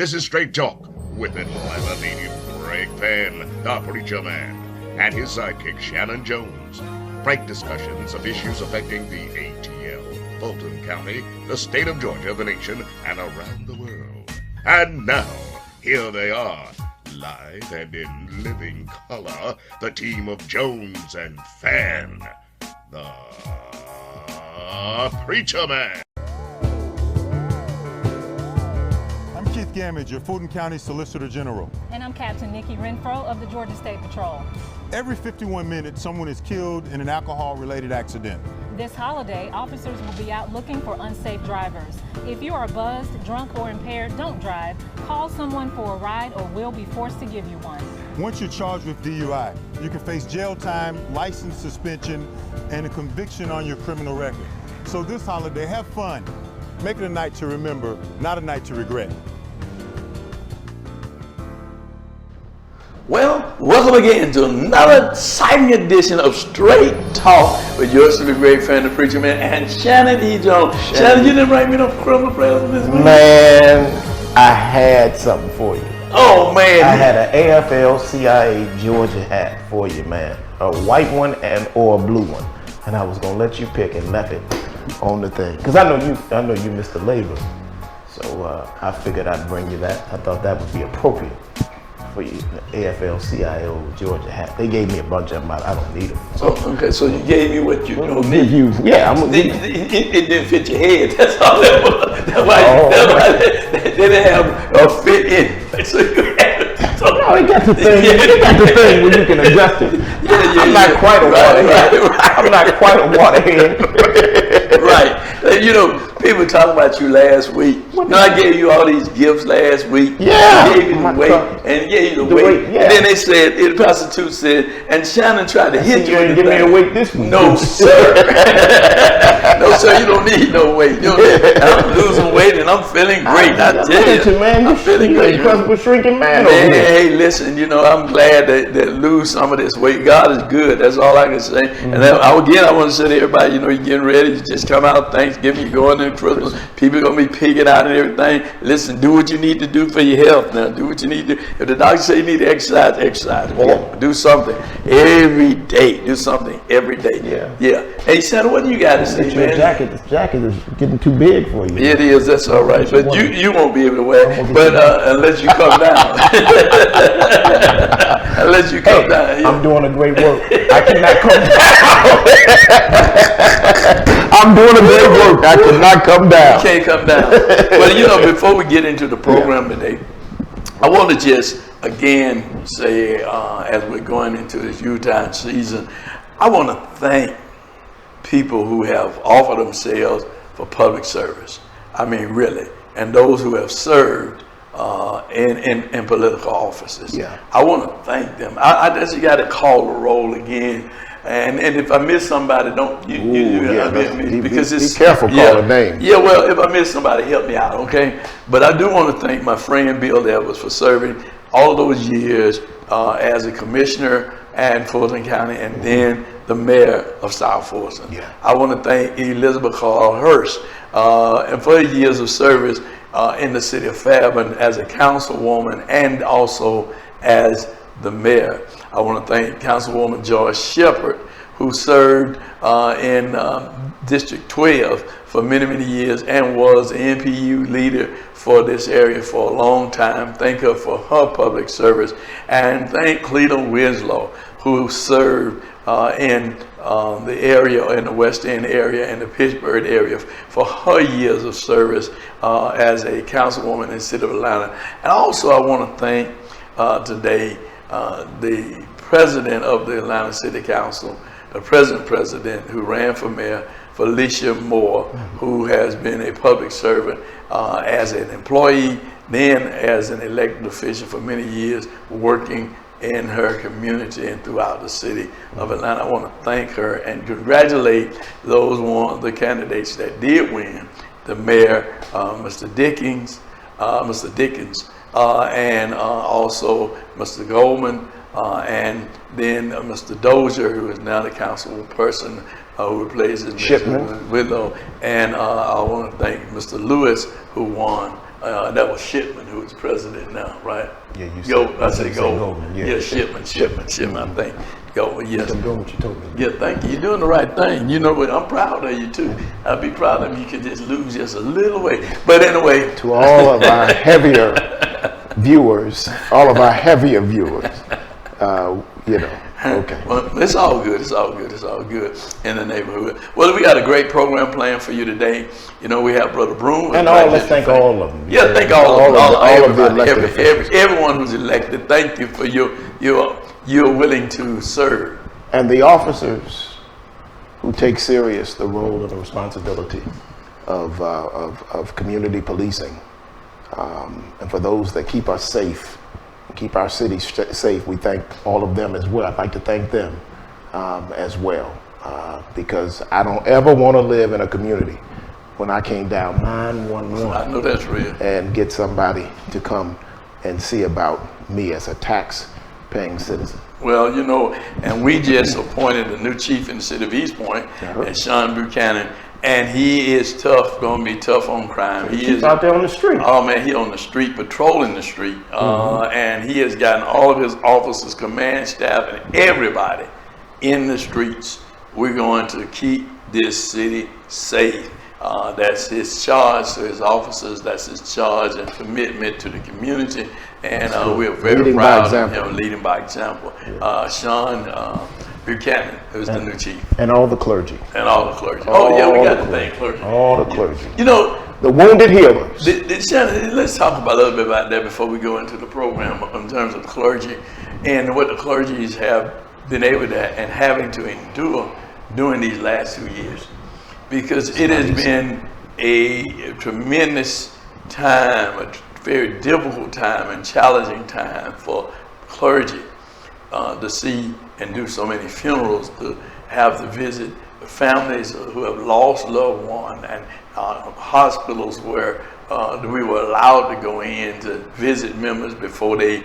This is Straight Talk with Atlanta native Greg Penn, the Preacher Man, and his sidekick Shannon Jones. Frank discussions of issues affecting the ATL, Fulton County, the state of Georgia, the nation, and around the world. And now, here they are, live and in living color, the team of Jones and Fan, the Preacher Man. I'm Keith Gamage, your Fulton County Solicitor General. And I'm Captain Nikki Renfro of the Georgia State Patrol. Every 51 minutes, someone is killed in an alcohol-related accident. This holiday, officers will be out looking for unsafe drivers. If you are buzzed, drunk, or impaired, don't drive. Call someone for a ride or we'll be forced to give you one. Once you're charged with DUI, you can face jail time, license suspension, and a conviction on your criminal record. So this holiday, have fun. Make it a night to remember, not a night to regret. Well, welcome again to another exciting edition of Straight Talk with yours truly, Greg Penn, the Preacher Man, and Shannon E. Jones. Shannon, you didn't write me no criminal prayers this week? Man, I had something for you. Oh, man. I had an AFL-CIA Georgia hat for you, man. A white one or a blue one. And I was going to let you pick and left it on the thing. Because I know you missed the label. So I figured I'd bring you that. I thought that would be appropriate for you, the AFL-CIO Georgia hat. They gave me a bunch of them. I don't need them. So, okay, so you gave me what you don't need. Yeah, I'm gonna give you. It didn't fit your head. That's all that was. That's why they didn't have a fit in. So you had it. No, they got the thing. They got the thing where you can adjust it. I'm not quite a waterhead. I'm not quite a waterhead. Right. You know, people talking about you last week. No, I gave you all these gifts last week. Yeah. I gave you the weight and gave you the weight. Yeah. And then they said, the prostitute said, and Shannon tried to hit you. You ain't give me a weight this week. No, sir. No, sir, you don't need no weight. You don't need, I'm losing weight and I'm feeling great. I tell you, man, I'm feeling great. You're shrinking man. Hey, listen, you know, I'm glad that lose some of this weight. God is good. That's all I can say. Mm-hmm. And then, again, I want to say to everybody, you know, you're getting ready. You just come out Thanksgiving, you're going into Christmas. People are going to be picking out and everything. Listen, do what you need to do for your health now. Do what you need to do. If the doctor say you need to exercise. Walk. Do something every day. Do something every day. Yeah. Hey, Santa, what do you got to say, man? This jacket is getting too big for you. It is. That's all right. But you won't be able to wear it. But unless you come down. Unless you come down. Yeah. I'm doing a great work. I cannot come down. I'm doing a great work. I cannot come down. You can't come down. Well, you know, before we get into the program today, I want to just again say, as we're going into this Utah season, I want to thank people who have offered themselves for public service. I mean, really, and those who have served in political offices. Yeah. I want to thank them. I just got to call the roll again. And if I miss somebody, because it's be careful calling names. Yeah, well, if I miss somebody, help me out, okay? But I do want to thank my friend Bill Evans for serving all those years as a commissioner in Fulton County and then the mayor of South Fulton. Yeah. I want to thank Elizabeth Carl Hurst and for her years of service in the city of Fairburn as a councilwoman and also as the mayor. I want to thank Councilwoman Joyce Shepherd, who served in District 12 for many, many years and was the NPU leader for this area for a long time. Thank her for her public service. And thank Cleveland Winslow, who served in the area, in the West End area and the Pittsburgh area for her years of service as a councilwoman in the city of Atlanta. And also I want to thank today the president of the Atlanta City Council, the president who ran for mayor, Felicia Moore, who has been a public servant as an employee, then as an elected official for many years, working in her community and throughout the city of Atlanta. I want to thank her and congratulate one of the candidates that did win, the mayor, Mr. Dickens, and also Mr. Goldman, and then Mr. Dozier, who is now the council person who replaces Mr. Whitlow. And I want to thank Mr. Lewis, who won That was Shipman, who is president now, right? Yeah, you said. I said Goldman. Yeah, Shipman, I think. Goldman, yes. I'm doing what you told me. Yeah, thank you. You're doing the right thing. You know what? I'm proud of you too. I'd be proud of you could just lose just a little weight. But anyway. To all of our heavier viewers, okay. Well, it's all good. It's all good in the neighborhood. Well, we got a great program planned for you today. You know, we have Brother Broom. And let's thank all of them. Yeah, thank all of the elected officials. Everyone who's elected. Thank you for you're willing to serve. And the officers who take serious the role and the responsibility of community policing. And for those that keep us safe, keep our cities safe, we thank all of them as well. I'd like to thank them as well, because I don't ever want to live in a community when I came down 911. I know that's real. And get somebody to come and see about me as a tax-paying citizen. Well, you know, and we just appointed a new chief in the city of East Point, and Sean Buchanan. And he is tough, going to be tough on crime. He is out there on the street. Oh man, he on the street, patrolling the street. And he has gotten all of his officers, command staff, and everybody in the streets. We're going to keep this city safe. That's his charge to his officers. That's his charge and commitment to the community. And we're very proud of him leading by example. Sean Buchanan, who's the new chief. And all the clergy. We got to thank clergy. All the clergy. You know, the wounded healers. Shannon, let's talk about a little bit about that before we go into the program in terms of clergy and what the clergies have been able to and having to endure during these last 2 years. Because it has been a tremendous time, a very difficult time and challenging time for clergy to see and do so many funerals, to have to visit families who have lost loved one, and hospitals where we were allowed to go in to visit members before they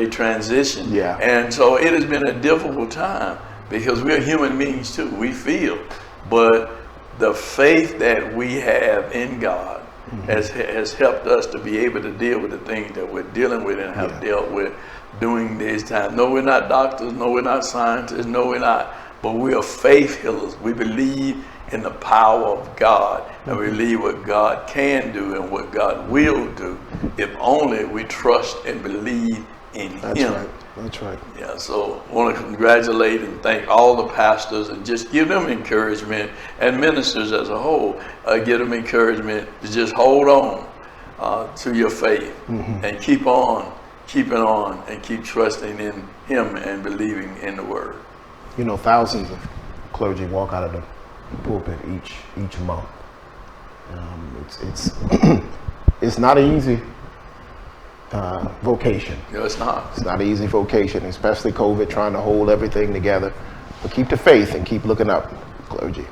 transition. Yeah. And so it has been a difficult time because we're human beings too. We feel, but the faith that we have in God has helped us to be able to deal with the things that we're dealing with and have dealt with during this time. No, we're not doctors. No, we're not scientists. No, we're not. But we are faith healers. We believe in the power of God, and we believe what God can do and what God will do if only we trust and believe in Him. That's right. Yeah, so I want to congratulate and thank all the pastors and just give them encouragement, and ministers as a whole, give them encouragement to just hold on to your faith and keep on keeping on and keep trusting in Him and believing in the Word. You know, thousands of clergy walk out of the pulpit each month. It's not an easy vocation. No, it's not. It's not an easy vocation, especially COVID, trying to hold everything together. But keep the faith and keep looking up, clergy.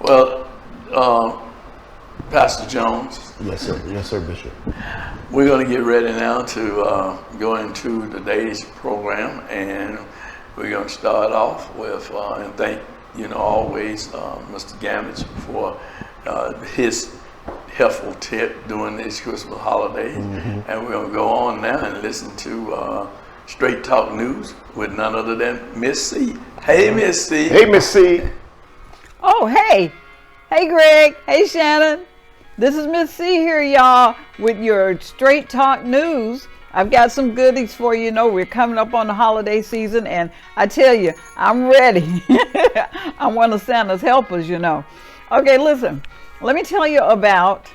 Well, Pastor Jones. Yes, sir, Bishop. We're going to get ready now to go into today's program, and we're going to start off with and thank always Mr. Gamage for his helpful tip during these Christmas holidays. And we're going to go on now and listen to Straight Talk News with none other than Miss C. Hey, Miss C. Hey, Miss C. Oh, hey. Hey, Greg. Hey, Shannon. This is Miss C here, y'all, with your Straight Talk News. I've got some goodies for you. We're coming up on the holiday season, and I tell you, I'm ready. I'm one of Santa's helpers, Okay, listen. Let me tell you about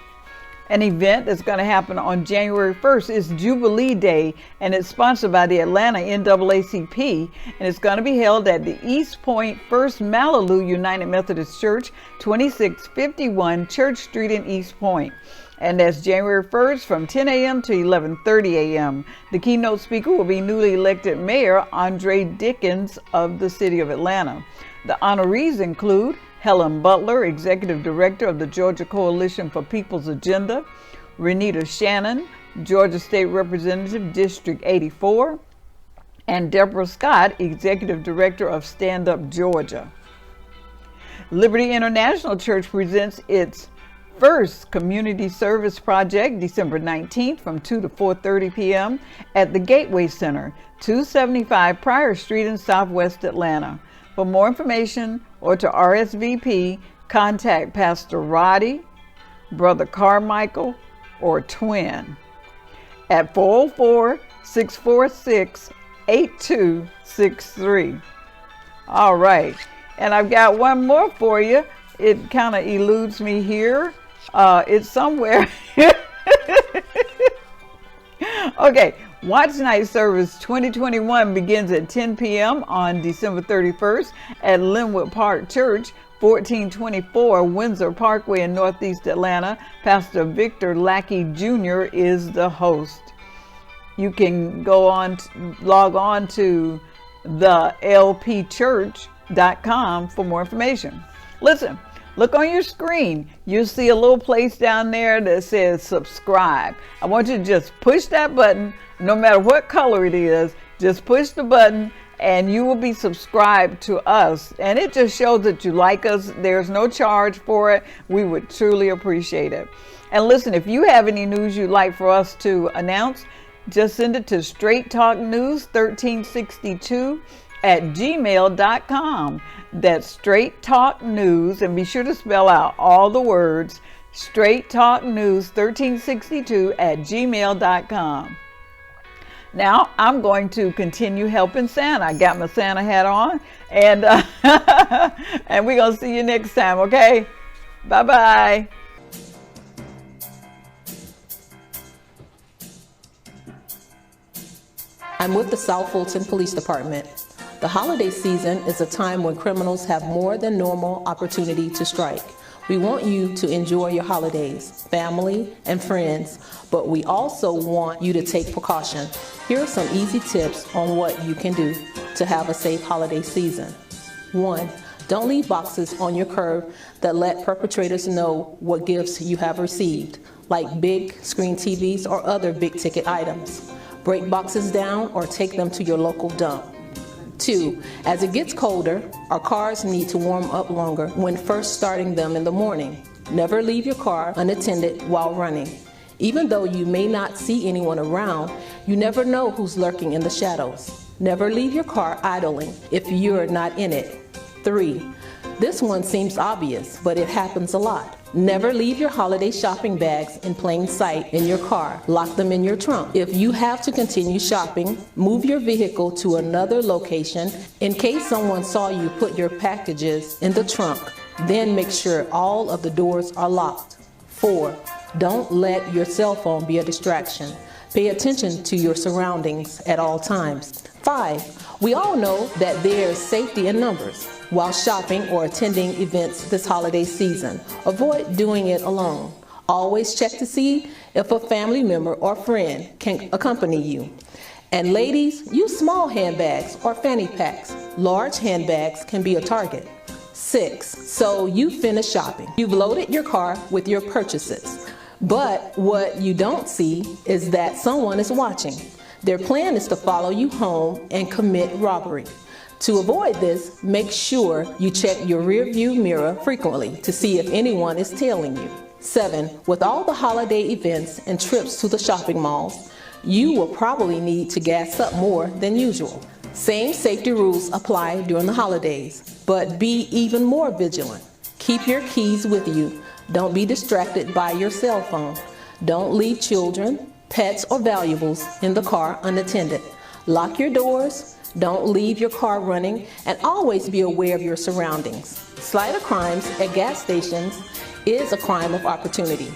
an event that's going to happen on January 1st. It's Jubilee Day, and it's sponsored by the Atlanta NAACP, and it's going to be held at the East Point First Malibu United Methodist Church, 2651 Church Street in East Point. And that's January 1st from 10 a.m. to 11:30 a.m. The keynote speaker will be newly elected Mayor Andre Dickens of the City of Atlanta. The honorees include Helen Butler, Executive Director of the Georgia Coalition for People's Agenda, Renita Shannon, Georgia State Representative, District 84, and Deborah Scott, Executive Director of Stand Up Georgia. Liberty International Church presents its first community service project, December 19th from 2 to 4:30 p.m. at the Gateway Center, 275 Pryor Street in Southwest Atlanta. For more information or to RSVP, contact Pastor Roddy, Brother Carmichael, or Twin at 404-646-8263. All right, and I've got one more for you. It kind of eludes me here. It's somewhere. Okay, Watch Night Service 2021 begins at 10 p.m. on December 31st at Linwood Park Church, 1424 Windsor Parkway in Northeast Atlanta. Pastor Victor Lackey Jr. is the host. You can log on to thelpchurch.com for more information. Listen, look on your screen. You'll see a little place down there that says subscribe. I want you to just push that button, no matter what color it is. Just push the button and you will be subscribed to us. And it just shows that you like us. There's no charge for it. We would truly appreciate it. And listen, if you have any news you'd like for us to announce, just send it to Straight Talk News 1362 at gmail.com. That's Straight Talk News, and be sure to spell out all the words, Straight Talk News 1362 at gmail.com. Now I'm going to continue helping Santa. I got my Santa hat on, and and we're gonna see you next time, okay? Bye-bye. I'm with the South Fulton Police Department. The holiday season is a time when criminals have more than normal opportunity to strike. We want you to enjoy your holidays, family and friends, but we also want you to take precaution. Here are some easy tips on what you can do to have a safe holiday season. 1. Don't leave boxes on your curb that let perpetrators know what gifts you have received, like big screen TVs or other big ticket items. Break boxes down or take them to your local dump. 2, as it gets colder, our cars need to warm up longer when first starting them in the morning. Never leave your car unattended while running. Even though you may not see anyone around, you never know who's lurking in the shadows. Never leave your car idling if you're not in it. 3, this one seems obvious, but it happens a lot. Never leave your holiday shopping bags in plain sight in your car. Lock them in your trunk. If you have to continue shopping, move your vehicle to another location in case someone saw you put your packages in the trunk. Then make sure all of the doors are locked. 4, don't let your cell phone be a distraction. Pay attention to your surroundings at all times. 5, we all know that there's safety in numbers. While shopping or attending events this holiday season, avoid doing it alone. Always check to see if a family member or friend can accompany you. And ladies, use small handbags or fanny packs. Large handbags can be a target. 6, so you finish shopping. You've loaded your car with your purchases. But what you don't see is that someone is watching. Their plan is to follow you home and commit robbery. To avoid this, make sure you check your rear view mirror frequently to see if anyone is tailing you. 7, with all the holiday events and trips to the shopping malls, you will probably need to gas up more than usual. Same safety rules apply during the holidays, but be even more vigilant. Keep your keys with you. Don't be distracted by your cell phone. Don't leave children, pets, or valuables in the car unattended. Lock your doors. Don't leave your car running, and always be aware of your surroundings. Slighter crimes at gas stations is a crime of opportunity.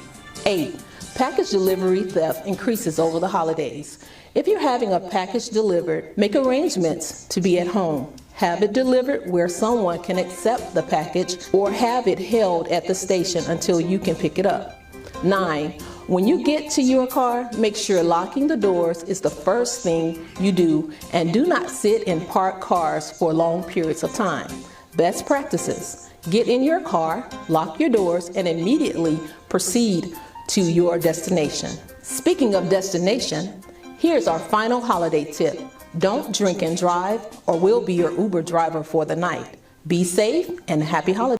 8, package delivery theft increases over the holidays. If you're having a package delivered, make arrangements to be at home. Have it delivered where someone can accept the package, or have it held at the station until you can pick it up. 9, when you get to your car, make sure locking the doors is the first thing you do, and do not sit in parked cars for long periods of time. Best practices: get in your car, lock your doors, and immediately proceed to your destination. Speaking of destination, here's our final holiday tip. Don't drink and drive, or we'll be your Uber driver for the night. Be safe and happy holidays.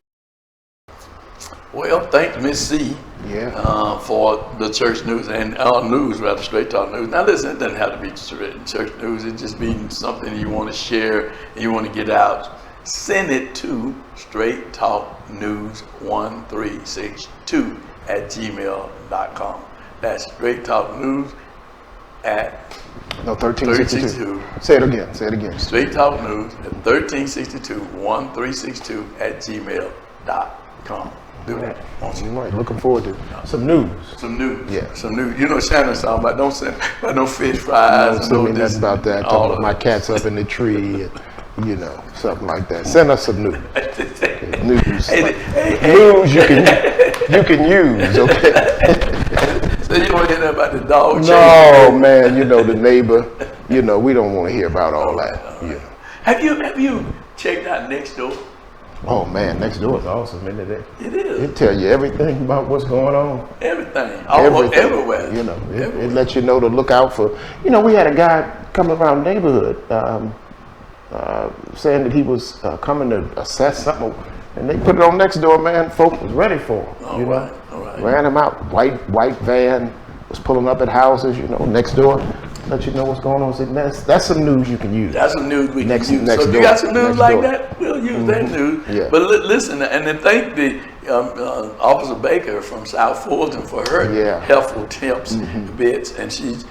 Well, thanks, Miss C. Yeah. For the church news and news, rather, Straight Talk News. Now, listen, it doesn't have to be church news. It just means something you want to share and you want to get out. Send it to Straight Talk News 1362 at gmail.com. That's Straight Talk News at 1362. Say it again. Say it again. Straight Talk News at 1362 at gmail.com. Do that. Right. Looking forward to some news. Some news. Yeah. Some news. You know, Shannon's talking about don't send no fish fries. Don't send me nothing about that. Talking about my cat's up in the tree, and, you know, something like that. Send us some news. Okay, news. News you can use. Okay. So you want to hear that about the dog? No, man. You know the neighbor. You know we don't want to hear about all that. Yeah. Have you checked out Nextdoor? Oh man, Nextdoor is awesome, isn't it? It is. It tell you everything about what's going on. Everything. Everywhere. You know, it lets you know to look out for. You know, we had a guy coming around the neighborhood saying that he was coming to assess something, and they put it on Nextdoor. Man, folk was ready for him. All right. Ran him out. White van was pulling up at houses. You know, Nextdoor. Let you know what's going on. That's some news you can use. That's some news we can use. Next so if you got some news like that, we'll use that news. Yeah. But listen, and then thank the Officer Baker from South Fulton for her helpful tips, bits, and she's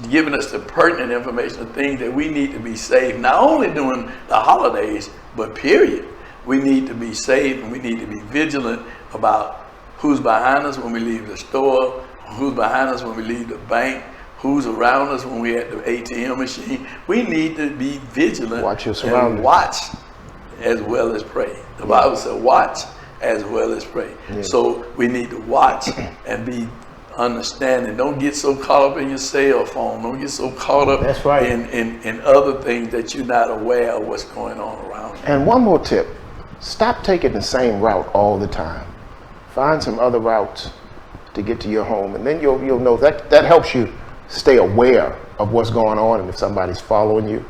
giving us the pertinent information, the things that we need to be safe, not only during the holidays, but period. We need to be safe and we need to be vigilant about who's behind us when we leave the store, who's behind us when we leave the bank, who's around us when we're at the ATM machine. We need to be vigilant. Watch your surroundings. And watch as well as pray. The Bible said watch as well as pray. Yeah. So we need to watch and be understanding. Don't get so caught up in your cell phone. Don't get so caught up in other things that you're not aware of what's going on around you. And one more tip. Stop taking the same route all the time. Find some other routes to get to your home, and then you'll know that helps you stay aware of what's going on, and if somebody's following you,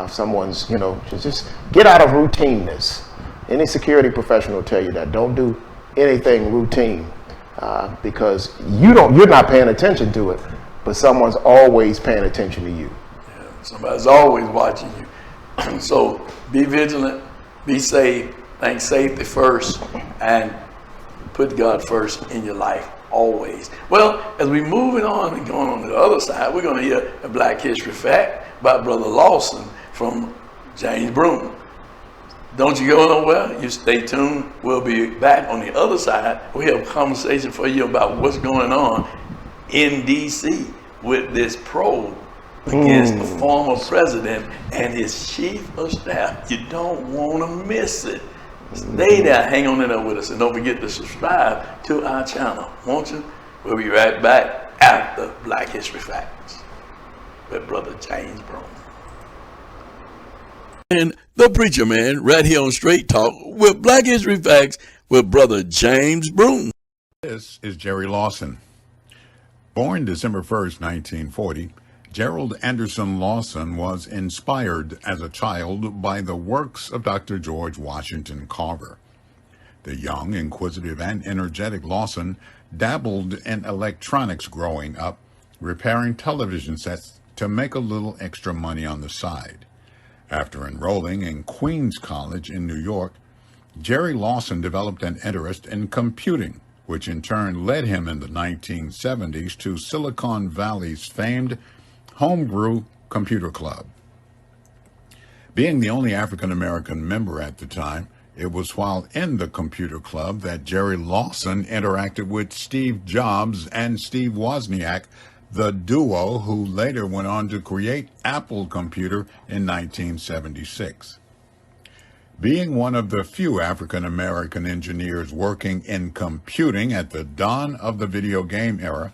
someone's, you know, just get out of routineness. Any security professional will tell you that. Don't do anything routine because you're not paying attention to it, but someone's always paying attention to you. Yeah, somebody's always watching you. So be vigilant, be safe, think safety first, and put God first in your life. Always. Well, as we moving on and going on to the other side, we're going to hear a Black History Fact by Brother Lawson from James Broome. Don't you go nowhere. You stay tuned. We'll be back on the other side. We have a conversation for you about what's going on in D.C. with this probe against the former president and his chief of staff. You don't want to miss it. Stay there, hang on in there with us, and don't forget to subscribe to our channel, won't you? We'll be right back after Black History Facts with Brother James Broome. And the Preacher Man, right here on Straight Talk with Black History Facts with Brother James Broome. This is Jerry Lawson. Born December 1st, 1940, Gerald Anderson Lawson was inspired as a child by the works of Dr. George Washington Carver. The young, inquisitive, and energetic Lawson dabbled in electronics growing up, repairing television sets to make a little extra money on the side. After enrolling in Queens College in New York, Jerry Lawson developed an interest in computing, which in turn led him in the 1970s to Silicon Valley's famed Homebrew Computer Club. Being the only African-American member at the time, it was while in the computer club that Jerry Lawson interacted with Steve Jobs and Steve Wozniak, the duo who later went on to create Apple Computer in 1976. Being one of the few African-American engineers working in computing at the dawn of the video game era,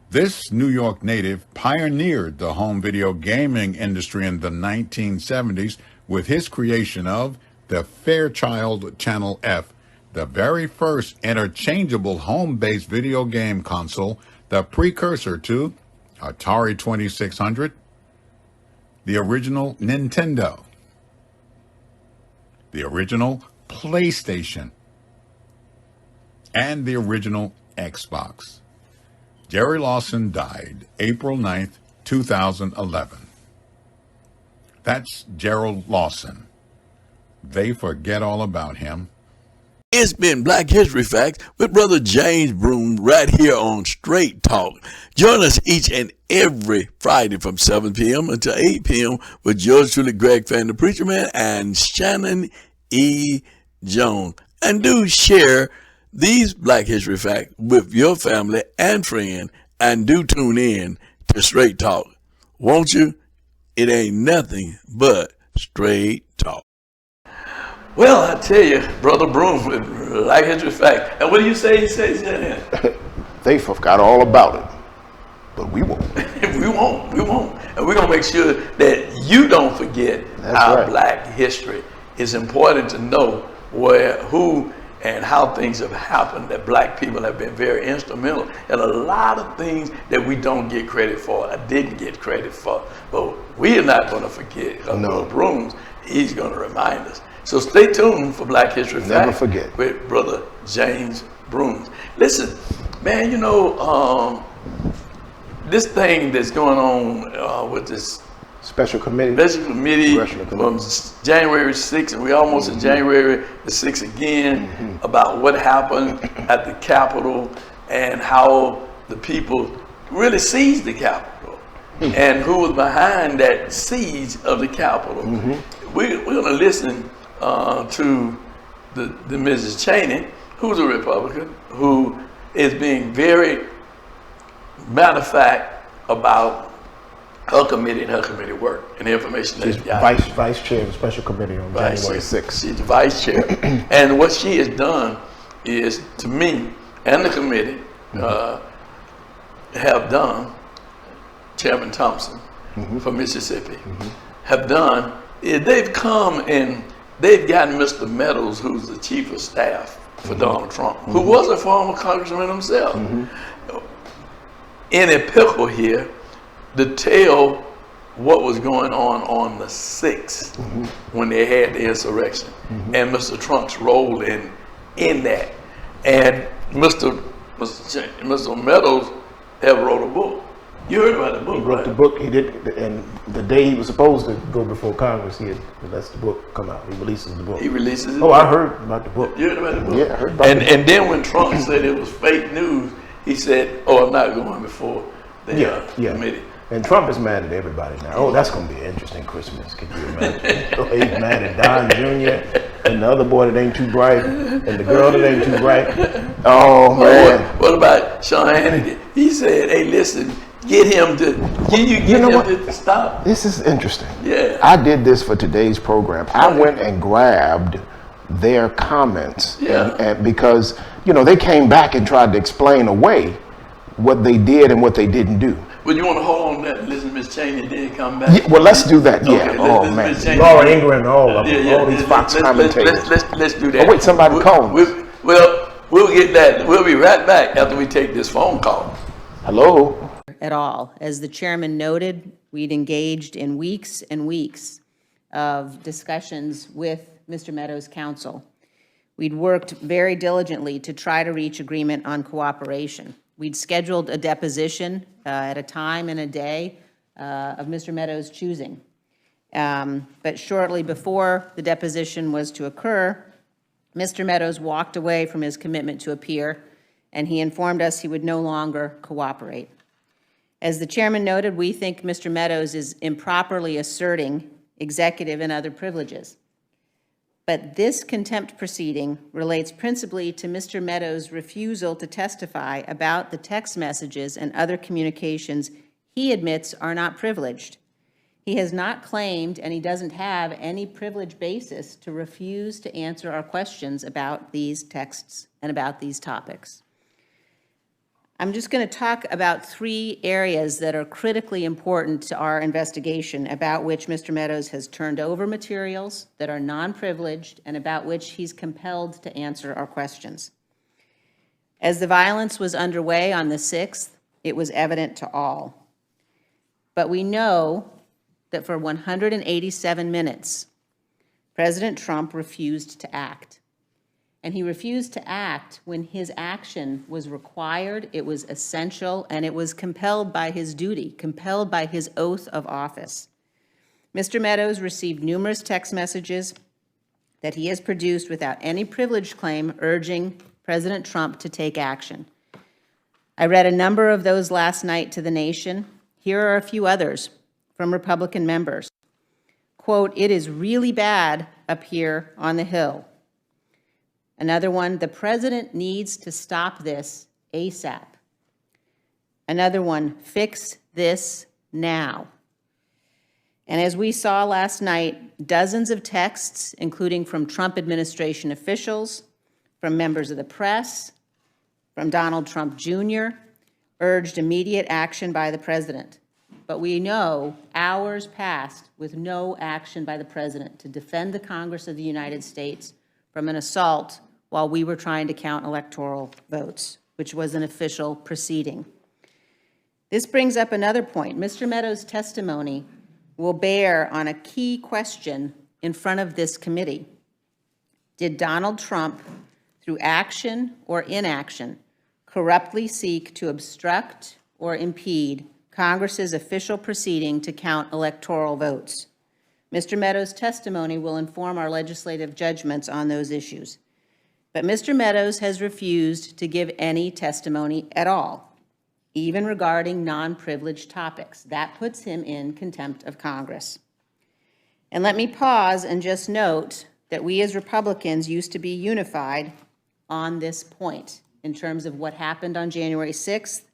this New York native pioneered the home video gaming industry in the 1970s with his creation of the Fairchild Channel F, the very first interchangeable home-based video game console, the precursor to Atari 2600, the original Nintendo, the original PlayStation, and the original Xbox. Jerry Lawson died April 9th, 2011. That's Gerald Lawson. They forget all about him. It's been Black History Facts with Brother James Broom right here on Straight Talk. Join us each and every Friday from 7 p.m. until 8 p.m. with yours truly, Greg Fan, the Preacher Man, and Shannon E. Jones. And do share these Black History Facts with your family and friend, and do tune in to Straight Talk. Won't you? It ain't nothing but straight talk. Well, I tell you, Brother Broom, with Black History Fact. And what do you say? He says, They forgot all about it, but we won't. we won't. And we're going to make sure that you don't forget our Black history. It's important to know where, who, and how things have happened, that Black people have been very instrumental in a lot of things that we don't get credit for, or didn't get credit for. But we are not going to forget. Brother Brooms, he's going to remind us. So stay tuned for Black History Facts. Never forget. With Brother James Brooms. Listen, man, you know, this thing that's going on with this Special committee from January 6th, and we almost in January the 6th again, about what happened at the Capitol and how the people really seized the Capitol and who was behind that siege of the Capitol. We're going to listen to the Mrs. Cheney, who's a Republican, who is being very matter of fact about her committee and her committee work and the information that she's vice chair of the special committee on January 6th. She's the vice chair. And what she has done is, to me and the committee have done, Chairman Thompson from Mississippi, have done, is they've come and they've gotten Mr. Meadows, who's the chief of staff for Donald Trump, who was a former congressman himself, in a pickle here to tell what was going on the 6th when they had the insurrection and Mr. Trump's role in that. And Mr. Meadows have wrote a book. You heard about the book, He wrote the book. He did, and the day he was supposed to go before Congress, he lets the book come out. He releases the book. He releases it. Oh, I heard about the book. You heard about the book? Yeah, I heard about it. And then when Trump said it was fake news, he said, "Oh, I'm not going before the committee." And Trump is mad at everybody now. Oh, that's going to be an interesting Christmas. Can you imagine? Oh, he's mad at Don Jr. and the other boy that ain't too bright and the girl that ain't too bright. Oh, man. What about Sean Hannity? He said, "Hey, listen, get him to, to stop." This is interesting. Yeah. I did this for today's program. I went and grabbed their comments. And because, they came back and tried to explain away what they did and what they didn't do. Well, you want to hold on to that and listen to Ms. Cheney then come back? Yeah, well, let's do that. Okay, Man. Laura Ingram, all these Fox commentators. Let's do that. Oh, wait, somebody called. We'll get that. We'll be right back after we take this phone call. Hello? At all. As the chairman noted, we'd engaged in weeks and weeks of discussions with Mr. Meadows' counsel. We'd worked very diligently to try to reach agreement on cooperation. We'd scheduled a deposition at a time and a day of Mr. Meadows' choosing. But shortly before the deposition was to occur, Mr. Meadows walked away from his commitment to appear, and he informed us he would no longer cooperate. As the chairman noted, we think Mr. Meadows is improperly asserting executive and other privileges. But this contempt proceeding relates principally to Mr. Meadows' refusal to testify about the text messages and other communications he admits are not privileged. He has not claimed, and he doesn't have any privilege basis to refuse to answer our questions about these texts and about these topics. I'm just going to talk about 3 areas that are critically important to our investigation, about which Mr. Meadows has turned over materials that are non-privileged and about which he's compelled to answer our questions. As the violence was underway on the 6th, it was evident to all. But we know that for 187 minutes, President Trump refused to act. and he refused to act when his action was required, it was essential, and it was compelled by his duty, compelled by his oath of office. Mr. Meadows received numerous text messages that he has produced without any privilege claim urging President Trump to take action. I read a number of those last night to the nation. Here are a few others from Republican members. Quote, "It is really bad up here on the Hill." Another one, "The president needs to stop this ASAP." Another one, "Fix this now." And as we saw last night, dozens of texts, including from Trump administration officials, from members of the press, from Donald Trump Jr., urged immediate action by the president. But we know hours passed with no action by the president to defend the Congress of the United States from an assault while we were trying to count electoral votes, which was an official proceeding. This brings up another point. Mr. Meadows' testimony will bear on a key question in front of this committee. Did Donald Trump, through action or inaction, corruptly seek to obstruct or impede Congress's official proceeding to count electoral votes? Mr. Meadows' testimony will inform our legislative judgments on those issues. But Mr. Meadows has refused to give any testimony at all, even regarding non-privileged topics. That puts him in contempt of Congress. And let me pause and just note that we as Republicans used to be unified on this point in terms of what happened on January 6th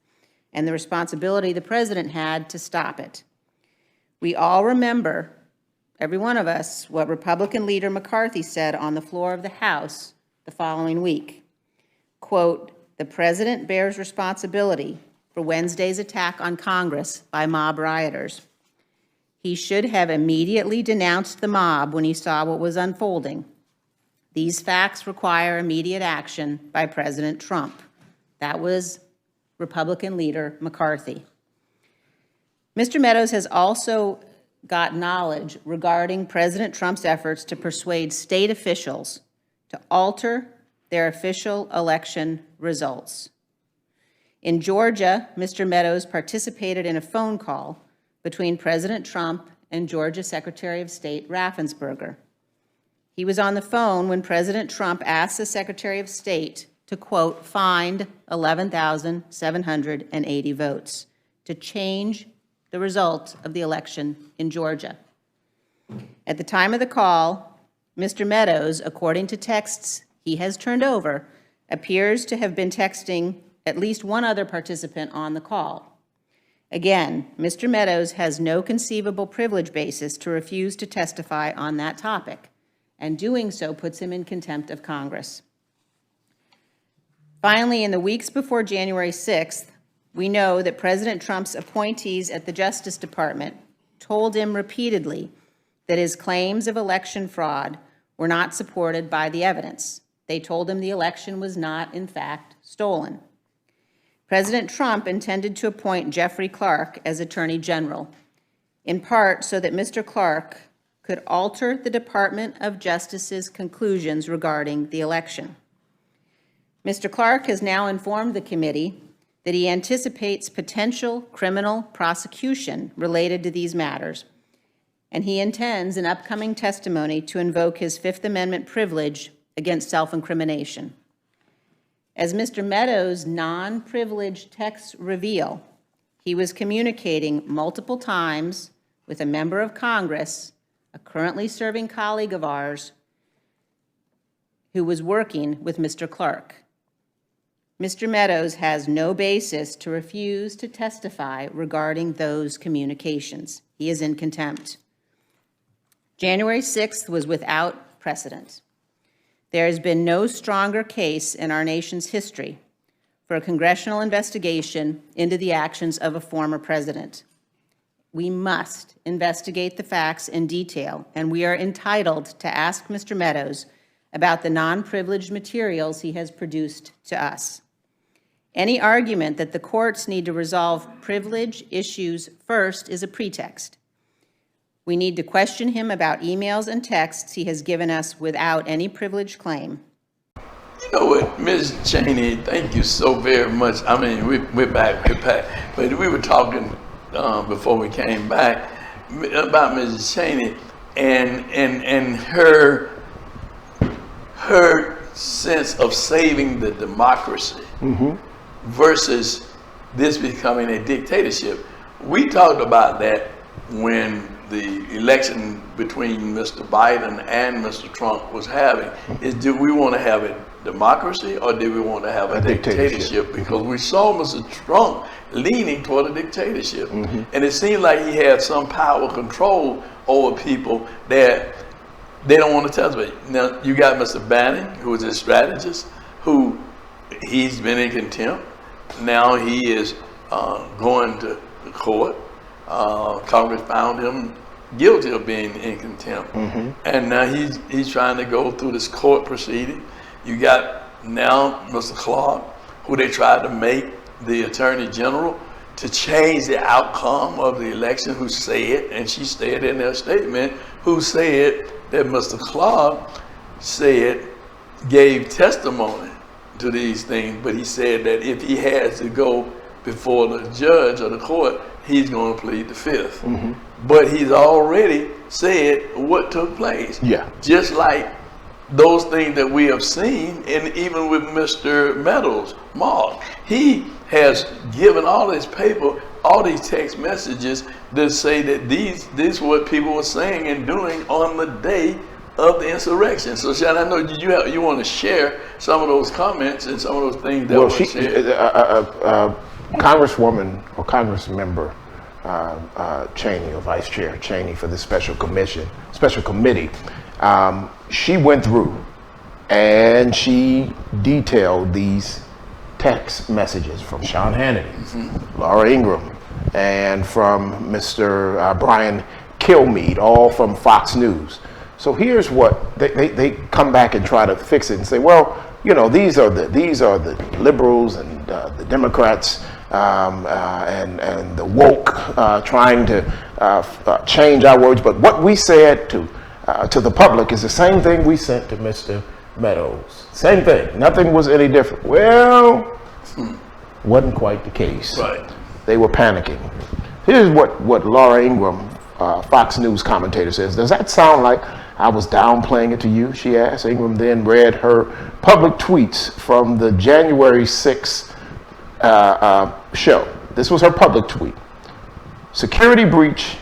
and the responsibility the president had to stop it. We all remember, every one of us, what Republican leader McCarthy said on the floor of the House the following week. Quote, "The president bears responsibility for Wednesday's attack on Congress by mob rioters. He should have immediately denounced the mob when he saw what was unfolding. These facts require immediate action by President Trump." That was Republican leader McCarthy. Mr. Meadows has also got knowledge regarding President Trump's efforts to persuade state officials to alter their official election results. In Georgia, Mr. Meadows participated in a phone call between President Trump and Georgia Secretary of State Raffensperger. He was on the phone when President Trump asked the Secretary of State to, quote, "find 11,780 votes to change the result of the election in Georgia." At the time of the call, Mr. Meadows, according to texts he has turned over, appears to have been texting at least one other participant on the call. Again, Mr. Meadows has no conceivable privilege basis to refuse to testify on that topic, and doing so puts him in contempt of Congress. Finally, in the weeks before January 6th, we know that President Trump's appointees at the Justice Department told him repeatedly that his claims of election fraud were not supported by the evidence. They told him the election was not, in fact, stolen. President Trump intended to appoint Jeffrey Clark as Attorney General, in part so that Mr. Clark could alter the Department of Justice's conclusions regarding the election. Mr. Clark has now informed the committee that he anticipates potential criminal prosecution related to these matters, and he intends in upcoming testimony to invoke his Fifth Amendment privilege against self-incrimination. As Mr. Meadows' non-privileged texts reveal, he was communicating multiple times with a member of Congress, a currently serving colleague of ours, who was working with Mr. Clark. Mr. Meadows has no basis to refuse to testify regarding those communications. He is in contempt. January 6th was without precedent. There has been no stronger case in our nation's history for a congressional investigation into the actions of a former president. We must investigate the facts in detail, and we are entitled to ask Mr. Meadows about the non-privileged materials he has produced to us. Any argument that the courts need to resolve privilege issues first is a pretext. We need to question him about emails and texts he has given us without any privilege claim. You know what, Ms. Cheney, thank you so very much. I mean, we're back, but we were talking before we came back about Ms. Cheney and her sense of saving the democracy versus this becoming a dictatorship. We talked about that when the election between Mr. Biden and Mr. Trump was having, is do we want to have a democracy or do we want to have a dictatorship? Because we saw Mr. Trump leaning toward a dictatorship. And it seemed like he had some power control over people that they don't want to touch it. Now, you got Mr. Bannon, who is a strategist, who he's been in contempt. Now he is going to the court. Congress found him guilty of being in contempt. And now he's trying to go through this court proceeding. You got now Mr. Clark, who they tried to make the Attorney General to change the outcome of the election, who said, and she stated in their statement, who said that Mr. Clark gave testimony to these things, but he said that if he has to go before the judge or the court, he's going to plead the fifth. But he's already said what took place. Just like those things that we have seen, and even with Mr. Meadows, Mark, he has given all this paper, all these text messages that say that these are what people were saying and doing on the day of the insurrection. So, Shannon, I know you want to share some of those comments and some of those things that were shared. Congresswoman or Congress member Cheney, or Vice Chair Cheney, for this special committee, she went through and she detailed these text messages from Sean Hannity, Laura Ingraham, and from Mr. Brian Kilmeade, all from Fox News. So here's what they come back and try to fix it and say, well, you know, these are the liberals and the Democrats and the woke trying to change our words, but what we said to the public is the same thing we sent to Mr. Meadows. Same thing. Nothing was any different. Well, wasn't quite the case. Right. They were panicking. Here's what Laura Ingraham, Fox News commentator, says. Does that sound like I was downplaying it to you? She asked. Ingraham then read her public tweets from the January 6th show. This was her public tweet. Security breach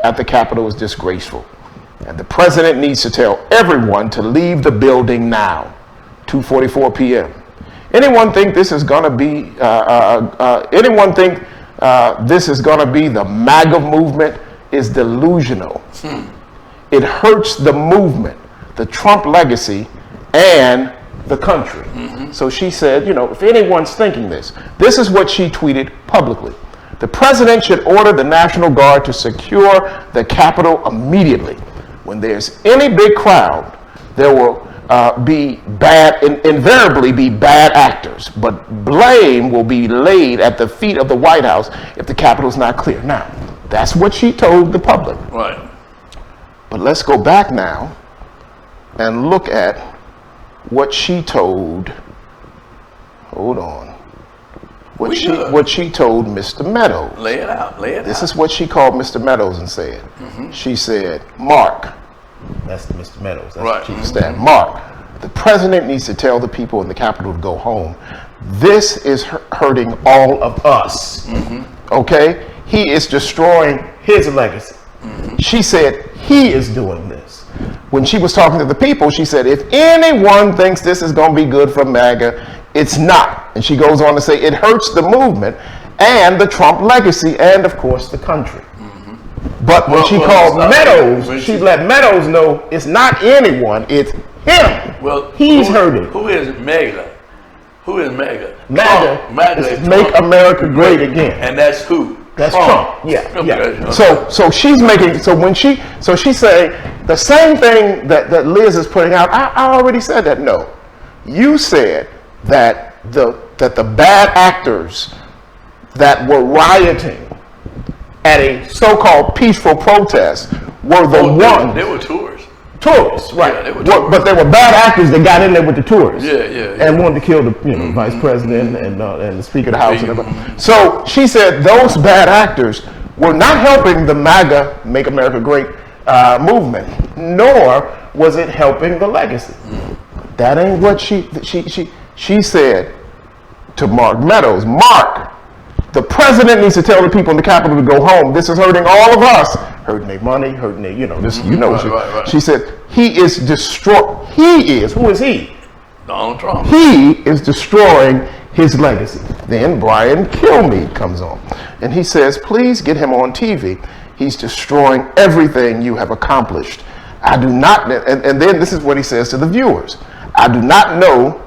at the Capitol is disgraceful, and the president needs to tell everyone to leave the building now. 2:44 p.m. Anyone think this is going to be? This is going to be the MAGA movement? Is delusional. It hurts the movement, the Trump legacy, and the country. So she said, you know, if anyone's thinking this is what she tweeted publicly. The president should order the National Guard to secure the Capitol immediately. When there's any big crowd, there will invariably be bad actors, but blame will be laid at the feet of the White House if the Capitol is not clear. Now, that's what she told the public. Right. But let's go back now and look at what she told. Hold on. What she told Mr. Meadows. Lay it out. This is what she called Mr. Meadows and said. She said, Mark. That's Mr. Meadows. That's right. the chief of staff. Mark, the president needs to tell the people in the Capitol to go home. This is hurting all of us. Okay? He is destroying his legacy. She said he is doing this. When she was talking to the people, she said, if anyone thinks this is going to be good for MAGA, it's not. And she goes on to say it hurts the movement and the Trump legacy and, of course, the country. But when she called Meadows, she let Meadows know it's not anyone, it's him. Well, he's hurting. Who is MAGA? Who is MAGA? MAGA is Make America Great Again. And that's who? That's Trump. Yeah. Okay. So she's making. So she's saying the same thing that Liz is putting out. I already said that. No, you said that the bad actors that were rioting at a so-called peaceful protest were the ones. They were tourists. Tourists, right? Yeah, they were Well, but there were bad actors that got in there with the tourists. Yeah. And wanted to kill the vice president and the speaker of the house and everybody. So she said those bad actors were not helping the MAGA Make America Great movement, nor was it helping the legacy. That ain't what she said to Mark Meadows. Mark, the president needs to tell the people in the Capitol to go home. This is hurting all of us. Hurting their money, hurting their, this, Right. She said, he is who is he? Donald Trump. He is destroying his legacy. Then Brian Kilmeade comes on and he says, please get him on TV. He's destroying everything you have accomplished. I do not, and then this is what he says to the viewers. I do not know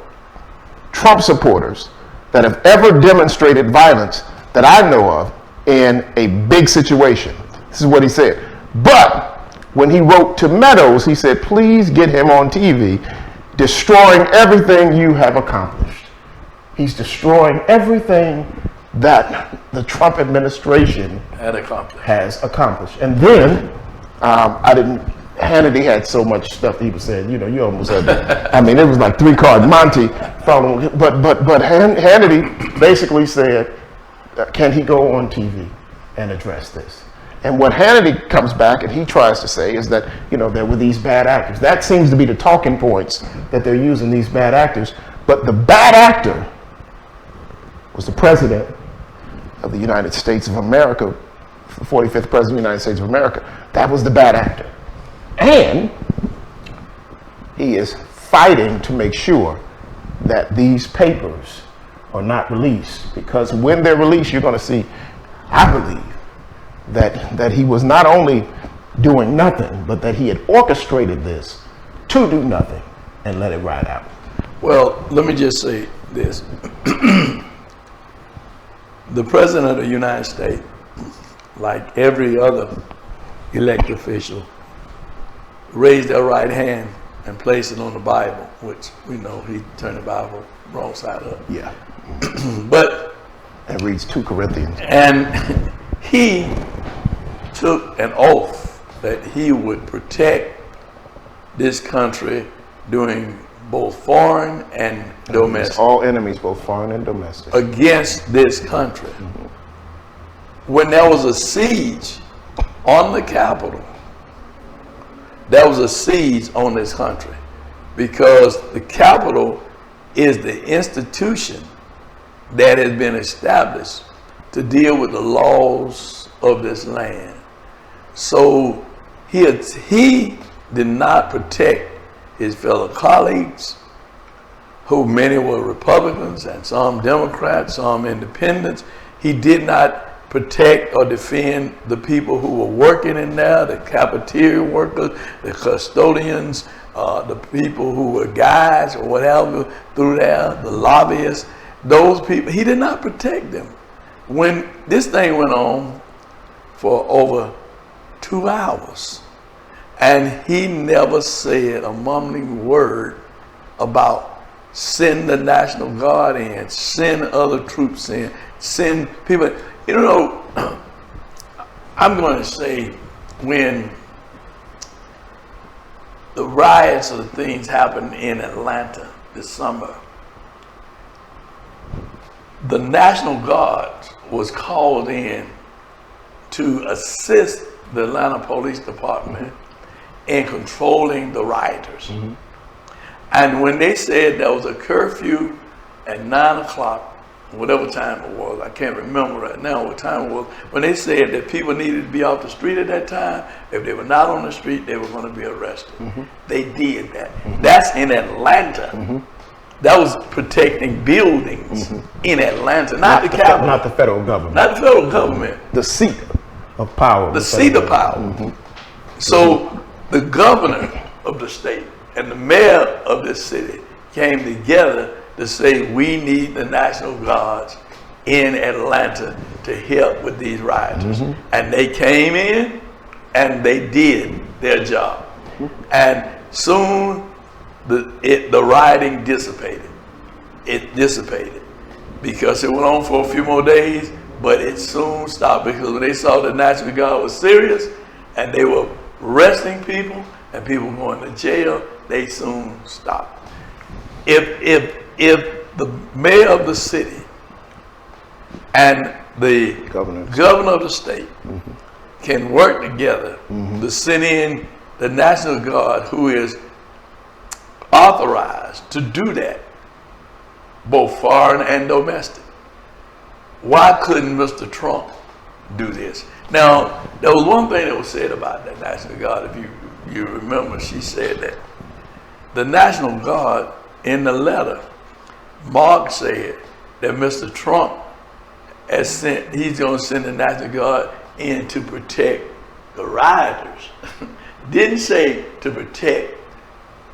Trump supporters that have ever demonstrated violence that I know of in a big situation. This is what he said. But when he wrote to Meadows, he said, please get him on TV, destroying everything you have accomplished. He's destroying everything that the Trump administration has accomplished. And then, Hannity had so much stuff that he was saying, you almost had that. I mean, it was like 3-card Monty following, but Hannity basically said, can he go on TV and address this? And what Hannity comes back and he tries to say is that, there were these bad actors. That seems to be the talking points that they're using, these bad actors. But the bad actor was the president of the United States of America, the 45th president of the United States of America. That was the bad actor. And he is fighting to make sure that these papers are not released, because when they're released, you're going to see, I believe, that he was not only doing nothing, but that he had orchestrated this to do nothing and let it ride out. Well, let me just say this. The President of the United States, like every other elected official, raised their right hand and placed it on the Bible, which we know he turned the Bible wrong side up. Yeah. But it reads 2 Corinthians. And he took an oath that he would protect this country during both foreign and domestic. All enemies, both foreign and domestic. Against this country. When there was a siege on the Capitol, there was a siege on this country, because the Capitol is the institution that has been established to deal with the laws of this land. So he did not protect his fellow colleagues, who many were Republicans and some Democrats, some independents. He did not protect or defend the people who were working in there, the cafeteria workers, the custodians, the people who were guides or whatever through there, the lobbyists, those people. He did not protect them. When this thing went on for over 2 hours, and he never said a mumbling word about send the National Guard in, send other troops in, send people. I'm going to say, when the riots or the things happened in Atlanta this summer, the National Guard was called in to assist the Atlanta Police Department in controlling the rioters. And when they said there was a curfew at 9 o'clock, whatever time it was, I can't remember right now what time it was, when they said that people needed to be off the street at that time, if they were not on the street, they were going to be arrested. They did that. That's in Atlanta. That was protecting buildings in Atlanta, not the Capitol. Not the federal government. Not the federal government. The seat of power. The seat of power. So the governor of the state and the mayor of this city came together to say, we need the National Guards in Atlanta to help with these rioters. And they came in and they did their job. And soon the rioting dissipated. It dissipated because it went on for a few more days, but it soon stopped, because when they saw the National Guard was serious and they were arresting people, and people going to jail, they soon stop. If the mayor of the city and the governor of the state can work together to send in the National Guard, who is authorized to do that, both foreign and domestic, why couldn't Mr. Trump do this? Now, there was one thing that was said about the National Guard. If you remember, she said that the National Guard, in the letter, Mark said that Mr. Trump he's going to send the National Guard in to protect the rioters. Didn't say to protect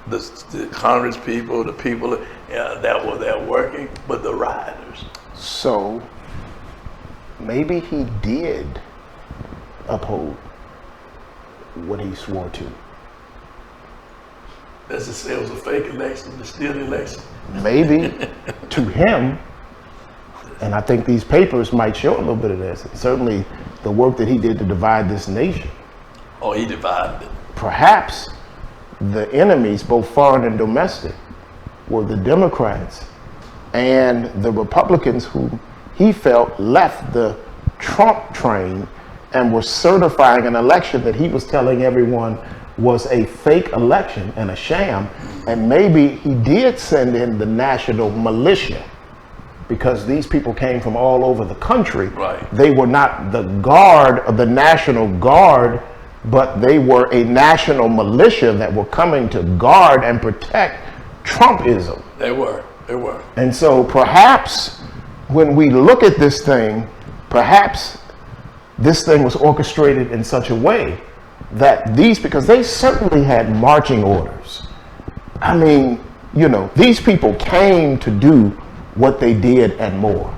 the Congress people, the people that were there working, but the rioters. So maybe he did uphold what he swore to. That's to say it was a fake election, to steal the election. Maybe to him, and I think these papers might show a little bit of this. Certainly the work that he did to divide this nation. Oh, he divided it. Perhaps the enemies, both foreign and domestic, were the Democrats and the Republicans who he felt left the Trump train and were certifying an election that he was telling everyone was a fake election and a sham. And maybe he did send in the national militia, because these people came from all over the country. Right. They were not the guard of the National Guard, but they were a national militia that were coming to guard and protect Trumpism. They were. And so perhaps when we look at this thing, perhaps this thing was orchestrated in such a way that because they certainly had marching orders. I mean, these people came to do what they did and more.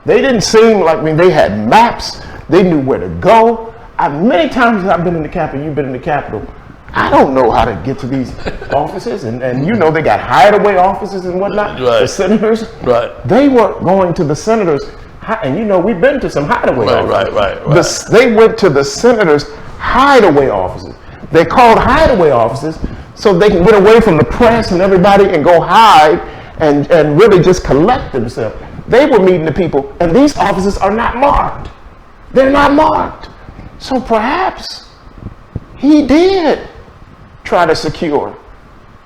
They didn't seem like, they had maps, they knew where to go. Many times I've been in the Capitol, you've been in the Capitol, I don't know how to get to these offices, and they got hideaway offices and whatnot. Right. The senators, right? They were going to the senators, and we've been to some hideaway offices. Right. They went to the senators' hideaway offices. They called hideaway offices so they can get away from the press and everybody and go hide and really just collect themselves. They were meeting the people, and these offices are not marked. They're not marked. So perhaps he did try to secure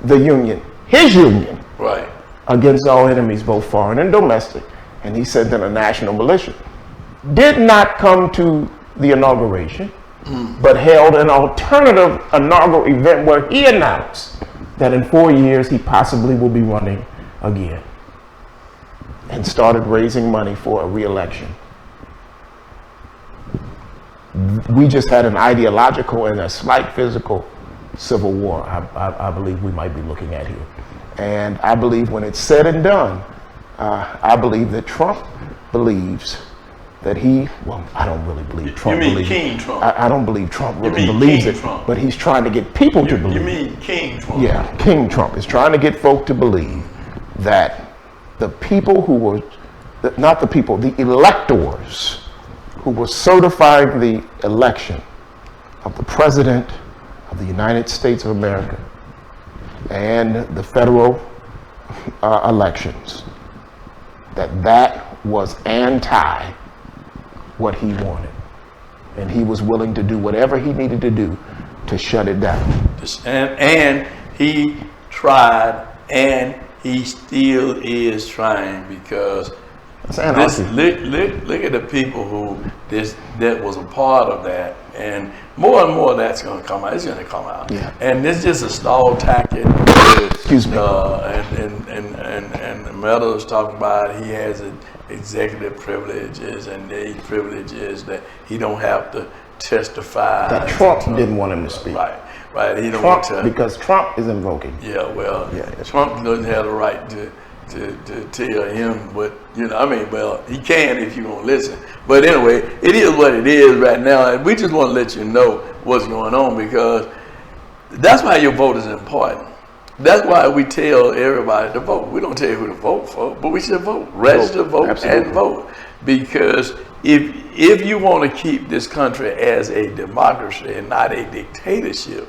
the union, his union, right, against all enemies, both foreign and domestic. And he sent in a national militia. Did not come to the inauguration, but held an alternative inaugural event where he announced that in 4 years he possibly will be running again, and started raising money for a re-election. We just had an ideological and a slight physical civil war, I believe we might be looking at here. And I believe when it's said and done, I believe that Trump believes that I don't really believe Trump. You mean King Trump? I don't believe Trump really believes it, but he's trying to get people to believe. You mean King Trump? Yeah, King Trump is trying to get folk to believe that the people who were, not the people, the electors who were certifying the election of the President of the United States of America and the federal elections, that was anti what he wanted. And he was willing to do whatever he needed to do to shut it down. And he tried, and he still is trying, because look at the people who that was a part of that, and more that's going to come out. It's going to come out. Yeah. And it's just a stall tactic. Excuse me. And Meadows talking about he has executive privileges, and the privileges that he don't have to testify. That Trump didn't want him to speak. Right. He don't want to, because Trump is invoking. Trump doesn't have the right to tell him what, he can if you're going to listen. But anyway, it is what it is right now. And we just want to let you know what's going on, because that's why your vote is important. That's why we tell everybody to vote. We don't tell you who to vote for, but we should vote. Register, vote, Absolutely. and vote. Because if you want to keep this country as a democracy and not a dictatorship,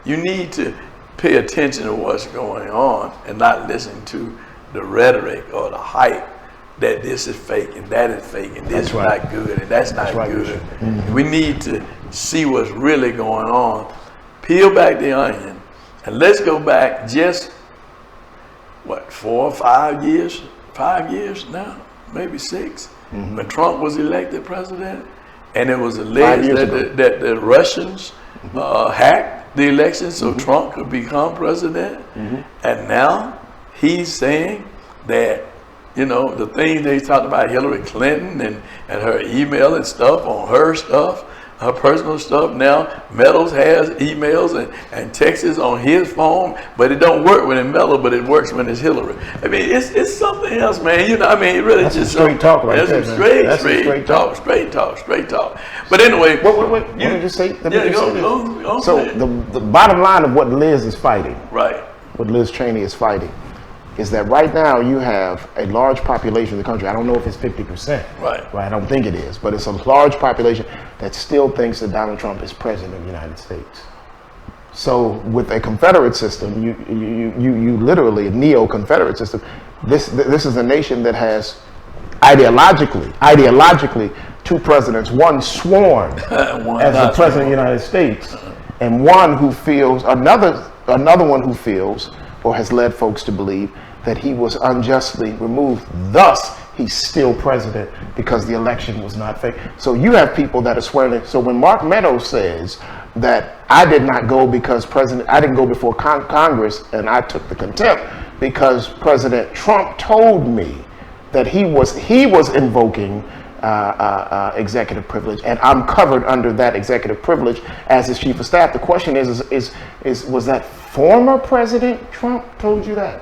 You need to pay attention to what's going on and not listen to the rhetoric or the hype that this is fake and that is fake and this is not good and that's not good. We need to see what's really going on. Peel back the onion and let's go back just, what, 4 or 5 years? 5 years now, maybe 6, when Trump was elected president, and it was alleged that the Russians hacked the election so Trump could become president. And now he's saying that, you know, the things they talked about Hillary Clinton and her email and stuff on her stuff, her personal stuff. Now Meadows has emails and texts on his phone, but it don't work when it's Meadows, but it works when it's Hillary. I mean, it's something else, man. You know, I mean, it really that's just straight talk, right there. Straight talk. But anyway, what did you say? Go so the bottom line of what Liz is fighting, right? What Liz Cheney is fighting, is that right now you have a large population in the country. I don't know if it's 50%. Right. I don't think it is, but it's a large population that still thinks that Donald Trump is president of the United States. So with a Confederate system, you literally, a neo-Confederate system, this is a nation that has ideologically 2 presidents, one sworn as the president of the United States, and one who feels, another one who feels, or has led folks to believe, that he was unjustly removed. Thus, he's still president because the election was not fake. So you have people that are swearing it. So when Mark Meadows says that I did not go because I didn't go before Congress and I took the contempt because President Trump told me that he was invoking executive privilege, and I'm covered under that executive privilege as his chief of staff. The question is was that former President Trump told you that?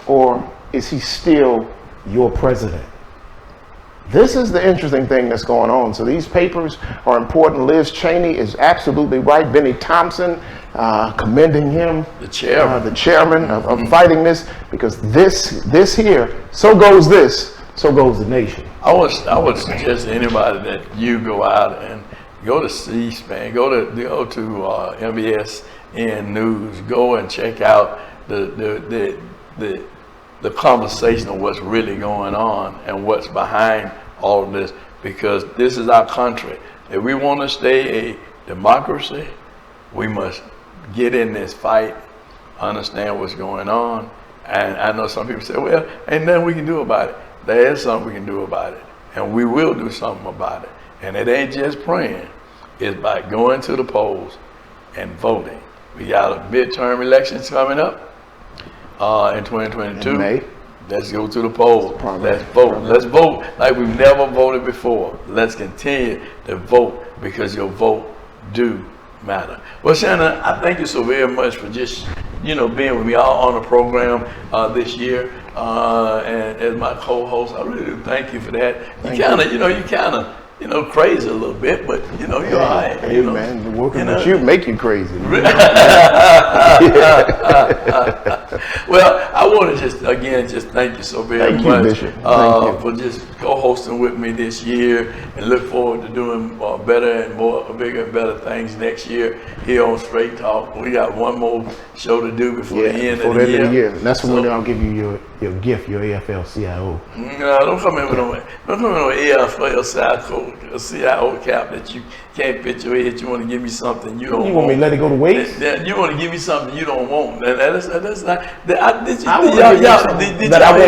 Or is he still your president? This is the interesting thing that's going on. So these papers are important. Liz Cheney is absolutely right. Benny Thompson, commending him, the chairman of fighting this, because this here, so goes the nation. I would suggest to anybody that you go out and go to C-SPAN, go to MBSN News, go and check out the conversation of what's really going on and what's behind all of this, because this is our country. If we want to stay a democracy, we must get in this fight, understand what's going on. And I know some people say, well, ain't nothing we can do about it. There is something we can do about it, and we will do something about it. And it ain't just praying, it's by going to the polls and voting. We got a midterm elections coming up in 2022. In May. Let's go to the polls. Let's vote. Let's vote like we've never voted before. Let's continue to vote, because your vote do matter. Well, Shannon, I thank you so very much for just, being with me all on the program this year. And as my co-host, I really do thank you for that. You kind of, crazy a little bit, but you're all right. Hey, man, working with you make you crazy. Well, I want to just thank you so very much, Bishop. For just co-hosting with me this year, and look forward to doing better and bigger and better things next year here on Straight Talk. We got one more show to do before the end of the year. And that's when I'll give you your gift, your AFL-CIO. No, don't come in with no AFL-CIO cap that you can't fit your head. You want to give me something you don't want. You want me to let it go to waste? You want to give me something you don't want. That's not. Did y'all hear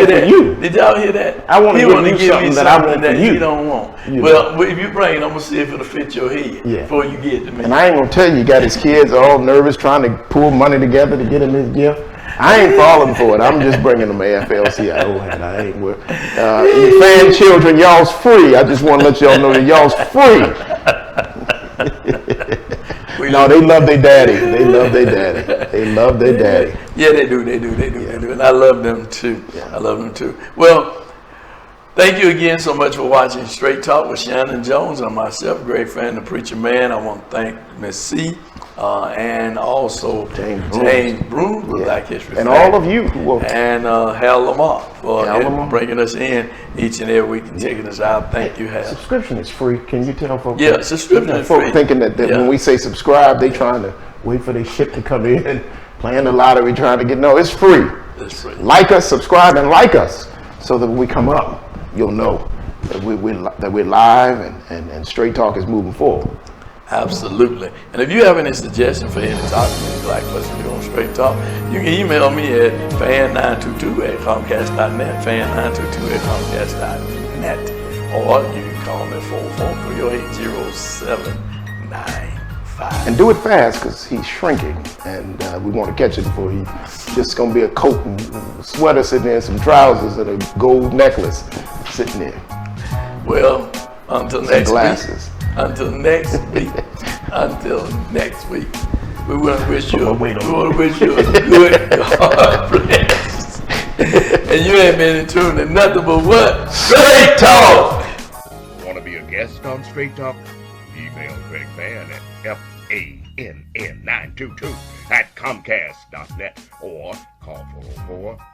that? Did y'all hear that? I want to give you something that I want that for you. You don't want. Well, if you bring it, I'm gonna see if it'll fit your head before you get it to me. And I ain't gonna tell you, got his kids all nervous trying to pull money together to get him his gift. I ain't falling for it. I'm just bringing them AFL-CIO hat. I ain't with you fan children, y'all's free. I just want to let y'all know that y'all's free. No, they love their daddy. They love their daddy. They love their daddy. Yeah, they do. And I love them too. I love them too. Well, thank you again so much for watching Straight Talk with Shannon Jones and myself, great friend, the preacher man. I want to thank Miss C. And also James Broom, Black History and all of you and Hal Lamar for bringing us in each and every week and taking us out. Thank you, Hal. Subscription is free. Can you tell folks? Yeah, subscription is free. Folks thinking that when we say subscribe, they trying to wait for their ship to come in, playing the lottery, trying to get, no, it's free. It's free. Like us, subscribe, and like us, so that when we come up, you'll know that we're live and Straight Talk is moving forward. Absolutely. And if you have any suggestions for any topic you'd like us to do on Straight Talk, you can email me at fan922@comcast.net, fan922@comcast.net, or you can call me 443080795. And do it fast, because he's shrinking, and we want to catch it before he's just going to be a coat and sweater sitting there, some trousers, and a gold necklace sitting there. Well, until next glasses. week. Until next week. Until next week. We want to wish you a good God bless. And you ain't been in tune to nothing but what? Straight Talk! Want to be a guest on Straight Talk? Email Greg Fan at FANN922@comcast.net or call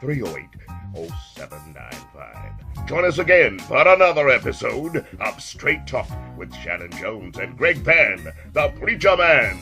404-308-0795. Join us again for another episode of Straight Talk with Shannon Jones and Greg Fan, the Preacher Man.